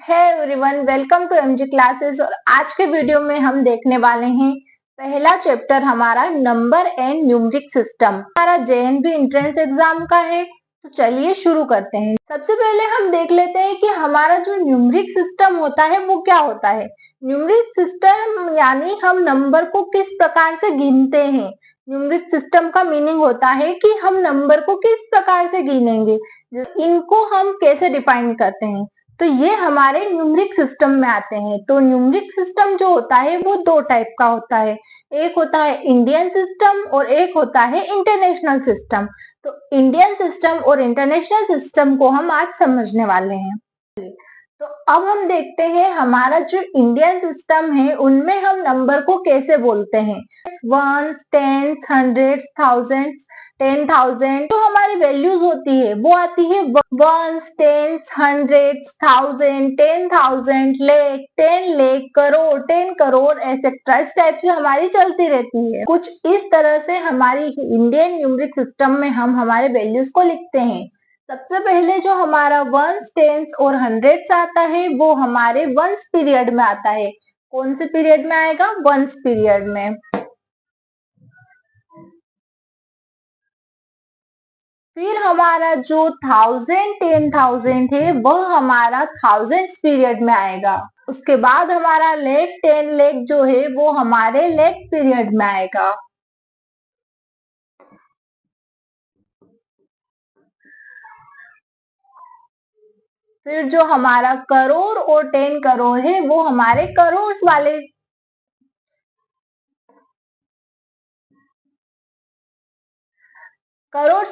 है everyone, welcome to MG classes. और आज के वीडियो में हम देखने वाले हैं पहला चैप्टर हमारा नंबर एंड न्यूमेरिक सिस्टम। हमारा जेएनबी एंट्रेंस एग्जाम का है, तो चलिए शुरू करते हैं। सबसे पहले हम देख लेते हैं कि हमारा जो न्यूमेरिक सिस्टम होता है वो क्या होता है। न्यूमेरिक सिस्टम यानी हम नंबर को किस प्रकार से गिनते हैं। न्यूमेरिक सिस्टम का मीनिंग होता है कि हम नंबर को किस प्रकार से गिनेंगे, इनको हम कैसे डिफाइन करते हैं। तो ये हमारे न्यूमेरिक सिस्टम में आते हैं। तो न्यूमेरिक सिस्टम जो होता है वो दो टाइप का होता है, एक होता है इंडियन सिस्टम और एक होता है इंटरनेशनल सिस्टम। तो इंडियन सिस्टम और इंटरनेशनल सिस्टम को हम आज समझने वाले हैं। तो अब हम देखते हैं हमारा जो इंडियन सिस्टम है उनमें हम नंबर को कैसे बोलते हैं। वंस, टेंस, हंड्रेड्स, थाउजेंड्स, 10,000 जो हमारी वैल्यूज होती है वो आती है वंस, टेंस, हंड्रेड्स, थाउजेंड, 10,000, लेख, 10 लेख, करोड़, 10 करोड़, एक्सेट्रा। इस टाइप से हमारी चलती रहती है। कुछ इस तरह से हमारी इंडियन न्यूमेरिक सिस्टम में हम हमारे वैल्यूज को लिखते हैं। सबसे पहले जो हमारा वंस, टेंस और हंड्रेड्स आता है वो हमारे वंस पीरियड में आता है। कौन से पीरियड में आएगा? वंस पीरियड में। फिर हमारा जो 1000, 10,000 है वह हमारा थाउजेंड्स पीरियड में आएगा। उसके बाद हमारा लेख, 10 लेख जो है वो हमारे लेख पीरियड में आएगा। फिर जो हमारा करोड़ और 10 करोड़ है वो हमारे करोड़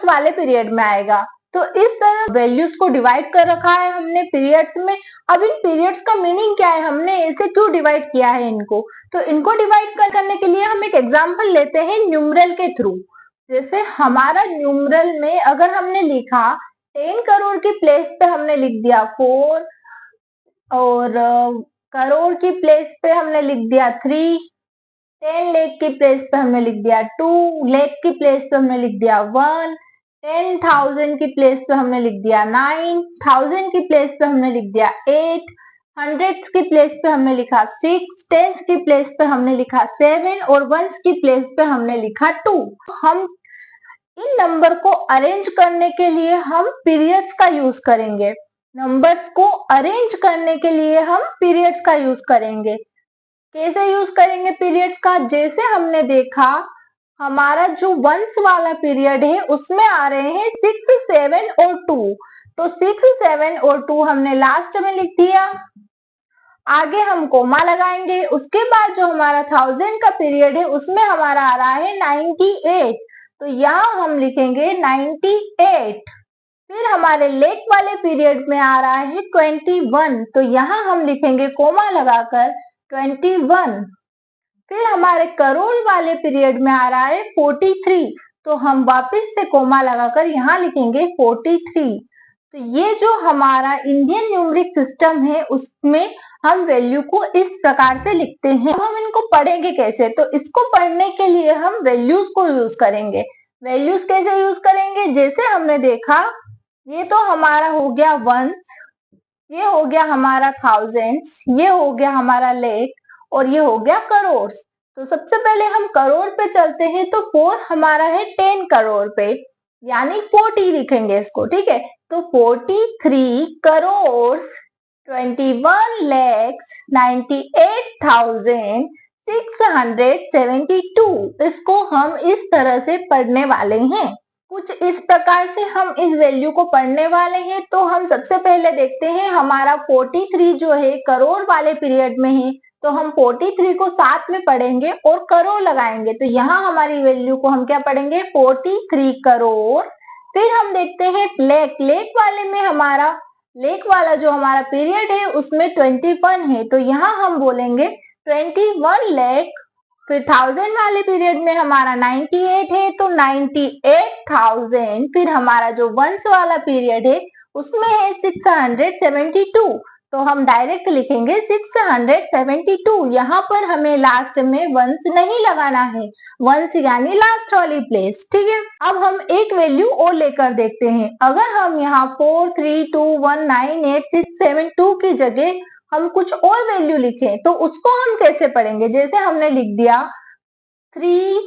वाले पीरियड में आएगा। तो इस तरह वैल्यूज को डिवाइड कर रखा है हमने पीरियड्स में। अब इन पीरियड्स का मीनिंग क्या है, हमने ऐसे क्यों डिवाइड किया है इनको। तो इनको डिवाइड करने के लिए हम एक एग्जांपल लेते हैं न्यूमरल के थ्रू। जैसे हमारा न्यूमरल में अगर हमने लिखा 10 करोड़ की प्लेस पे हमने लिख दिया 4, और करोड़ की प्लेस पे हमने लिख दिया 3, 10 लेख की प्लेस पे हमने लिख दिया 2, लेख की प्लेस पे हमने लिख दिया 1, 10,000 की प्लेस पे हमने लिख दिया 9, 1000 की प्लेस पे हमने लिख दिया 8, हंड्रेड्स की प्लेस पे हमने लिखा 6, टेंस की प्लेस पे हमने लिखा 7 और वंस की प्लेस पे हमने लिखा 2। हम इन नंबर को अरेंज करने के लिए हम पीरियड्स का यूज करेंगे। नंबर्स को अरेंज करने के लिए हम पीरियड्स का यूज करेंगे। कैसे यूज करेंगे पीरियड्स का? जैसे हमने देखा हमारा जो वंस वाला पीरियड है उसमें आ रहे हैं 6, 7 और 2। तो 6, 7 और 2 हमने लास्ट में लिख दिया। आगे हम कोमा लगाएंगे। उसके बाद जो हमारा 1000 का पीरियड है उसमें हमारा आ रहा है 98। तो यहाँ हम लिखेंगे 98। फिर हमारे लेख वाले पीरियड में आ रहा है 21। तो यहाँ हम लिखेंगे कोमा लगाकर 21। फिर हमारे करोड़ वाले पीरियड में आ रहा है 43। तो हम वापस से कोमा लगाकर यहाँ लिखेंगे 43। तो ये जो हमारा इंडियन न्यूमेरिक सिस्टम है उसमें हम वैल्यू को इस प्रकार से लिखते हैं। हम इनको पढ़ेंगे कैसे? तो इसको पढ़ने के लिए हम वैल्यूज को यूज करेंगे। वैल्यूज कैसे यूज करेंगे? जैसे हमने देखा ये तो हमारा हो गया वंस, ये हो गया हमारा थाउजेंड्स, ये हो गया हमारा लेख और ये हो गया करोड़। तो सबसे पहले हम करोड़ पे चलते हैं। तो 4 हमारा है 10 करोड़ पे, यानी 40 लिखेंगे इसको। ठीक है, तो 43 करोड़ 21,98,672। इसको हम इस तरह से पढ़ने वाले हैं। कुछ इस प्रकार से हम इस वैल्यू को पढ़ने वाले हैं। तो हम सबसे पहले देखते हैं हमारा 43 जो है करोड़ वाले पीरियड में है। तो हम 43 को साथ में पढ़ेंगे और करोड़ लगाएंगे। तो यहाँ हमारी वैल्यू को हम क्या पढ़ेंगे? 43 करोड़। फिर हम देखते हैं लेख। लेख वाले में हमारा लेख वाला जो हमारा पीरियड है उसमें 21 है। तो यहाँ हम बोलेंगे 21 लेख। फिर 1000 वाले पीरियड में हमारा 98 है तो 98,000। फिर हमारा जो वंस वाला पीरियड है उसमें है 672। तो हम डायरेक्ट लिखेंगे 672। यहाँ पर हमें लास्ट में वंस नहीं लगाना है, वंस यानी लास्ट वाली प्लेस, ठीक है। अब हम एक वैल्यू और लेकर देखते हैं। अगर हम यहाँ 4 3 2 1 9 8 6 7 2 की जगह हम कुछ और वैल्यू लिखें तो उसको हम कैसे पढ़ेंगे? जैसे हमने लिख दिया 3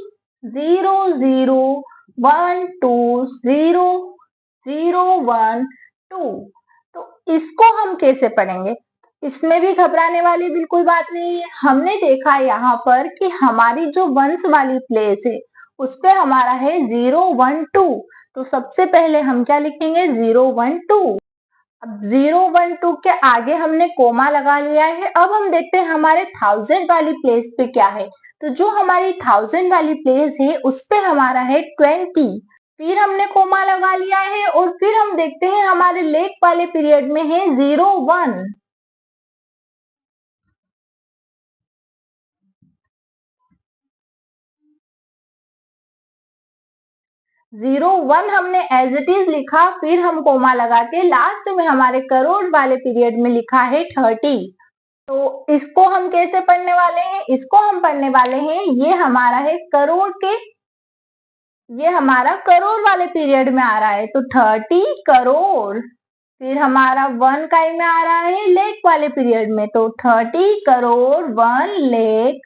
0 0 1 2 0 0 1 2, तो इसको हम कैसे पढ़ेंगे? इसमें भी घबराने वाली बिल्कुल बात नहीं है। हमने देखा यहाँ पर कि हमारी जो वंस वाली प्लेस है उस पे हमारा है 0 1 2, तो सबसे पहले हम क्या लिखेंगे? 0 1 2। अब 0 1 2 के आगे हमने कोमा लगा लिया है। अब हम देखते हैं हमारे 1000 वाली प्लेस पे क्या है। तो जो हमारी 1000 वाली प्लेस है उस पे हमारा है 20, फिर हमने कोमा लगा लिया है और फिर हम देखते हैं हमारे लेक वाले पीरियड में है 0 1। 0 1 हमने एज इट इज लिखा, फिर हम कोमा लगा के लास्ट में हमारे करोड़ वाले पीरियड में लिखा है 30। तो इसको हम कैसे पढ़ने वाले हैं? इसको हम पढ़ने वाले हैं, ये हमारा है करोड़ के, ये हमारा करोड़ वाले पीरियड में आ रहा है, तो 30 करोड़। फिर हमारा 1 काय में आ रहा है? लेक वाले पीरियड में, तो 30 करोड़ 1 लेक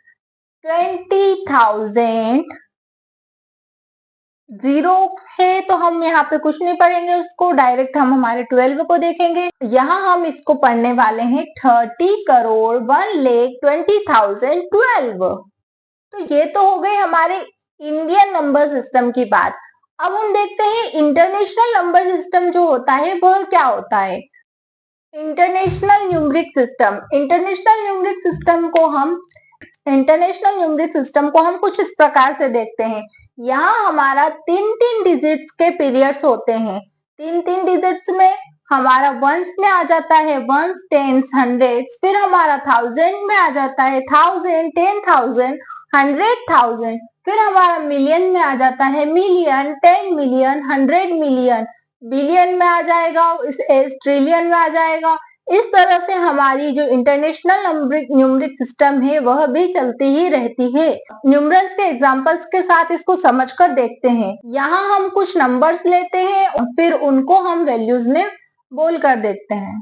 20,000। जीरो है तो हम यहाँ पे कुछ नहीं पढ़ेंगे उसको, डायरेक्ट हम हमारे 12 को देखेंगे। यहाँ हम इसको पढ़ने वाले हैं 30 करोड़ 1 लेक 20,000 12। तो ये तो हो गई हमारे इंडियन नंबर सिस्टम की बात। अब हम देखते हैं इंटरनेशनल नंबर सिस्टम जो होता है वह क्या होता है। International numeric system, international numeric system को हम कुछ इस प्रकार से देखते हैं। यहाँ हमारा 3 डिजिट्स के पीरियड्स होते हैं। 3 डिजिट्स में हमारा वंस में आ जाता है वंस, टेंस, हंड्रेड्स, फिर हमारा थाउजेंड में आ जाता है थाउजेंड, 10,000, 100,000, फिर हमारा मिलियन में आ जाता है मिलियन, 10 मिलियन, 100 मिलियन, बिलियन में आ जाएगा, ट्रिलियन में आ जाएगा। इस तरह से हमारी जो इंटरनेशनल न्यूमरिक सिस्टम है वह भी चलती ही रहती है। न्यूमरल्स के एग्जांपल्स के साथ इसको समझकर देखते हैं। यहाँ हम कुछ नंबर्स लेते हैं और फिर उनको हम वैल्यूज में बोल कर देखते हैं।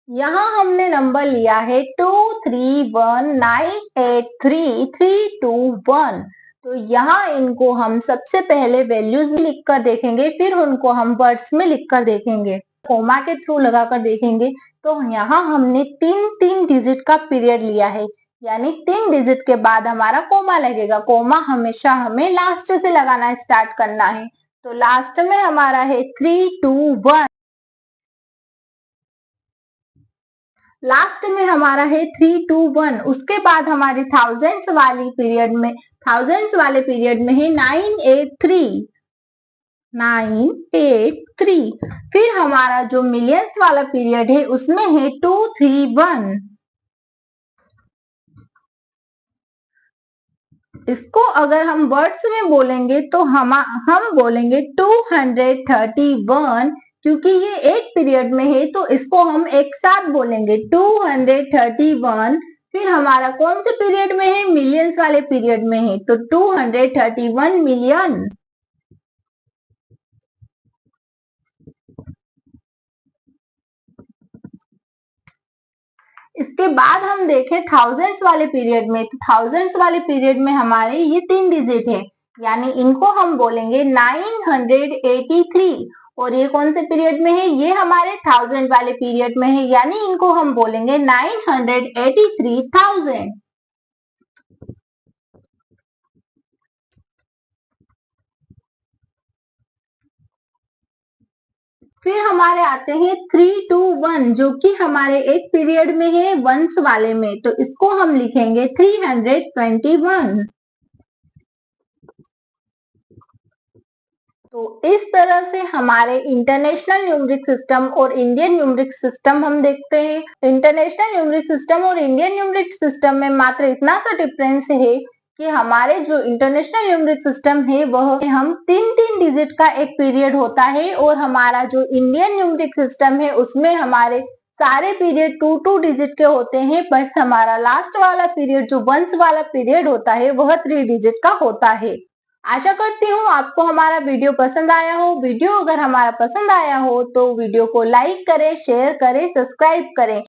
यहाँ हमने नंबर लिया है 231983321। तो यहाँ इनको हम सबसे पहले वैल्यूज लिख कर देखेंगे, फिर उनको हम वर्ड्स में लिख कर देखेंगे, कोमा के थ्रू लगाकर देखेंगे। तो यहाँ हमने 3 डिजिट का पीरियड लिया है, यानी 3 डिजिट के बाद हमारा कोमा लगेगा। कोमा हमेशा हमें लास्ट से लगाना स्टार्ट करना है। तो लास्ट में हमारा है 3 2 1, लास्ट में हमारा है 3 2 1। उसके बाद हमारे थाउजेंड्स वाले पीरियड में है 983। फिर हमारा जो मिलियंस वाला पीरियड है उसमें है 231। इसको अगर हम वर्ड्स में बोलेंगे तो हम बोलेंगे 231, क्योंकि ये एक पीरियड में है तो इसको हम एक साथ बोलेंगे 231। फिर हमारा कौन से पीरियड में है? मिलियंस वाले पीरियड में है, तो 231 मिलियन। इसके बाद हम देखें थाउजेंड्स वाले पीरियड में, तो थाउजेंड्स वाले पीरियड में हमारे ये 3 डिजिट है, यानी इनको हम बोलेंगे 983। और ये कौन से पीरियड में है? ये हमारे 1000 वाले पीरियड में है, यानी इनको हम बोलेंगे 983,000। फिर हमारे आते हैं 3 2 1, जो कि हमारे एक पीरियड में है वंस वाले में, तो इसको हम लिखेंगे 321। तो इस तरह से हमारे इंटरनेशनल न्यूमरिक सिस्टम और इंडियन न्यूमरिक सिस्टम हम देखते हैं। इंटरनेशनल न्यूमरिक सिस्टम और इंडियन न्यूमरिक सिस्टम में मात्र इतना सा डिफरेंस है कि हमारे जो इंटरनेशनल न्यूमरिक सिस्टम है वह हम 3-3 डिजिट का एक पीरियड होता है और हमारा जो इंडियन न्यूमरिक सिस्टम है उसमें हमारे सारे पीरियड 2-2 डिजिट के होते हैं, बस हमारा लास्ट वाला पीरियड जो वंस वाला पीरियड होता है वह 3 डिजिट का होता है। आशा करती हूँ आपको हमारा वीडियो पसंद आया हो। वीडियो अगर हमारा पसंद आया हो तो वीडियो को लाइक करें, शेयर करें, सब्सक्राइब करें।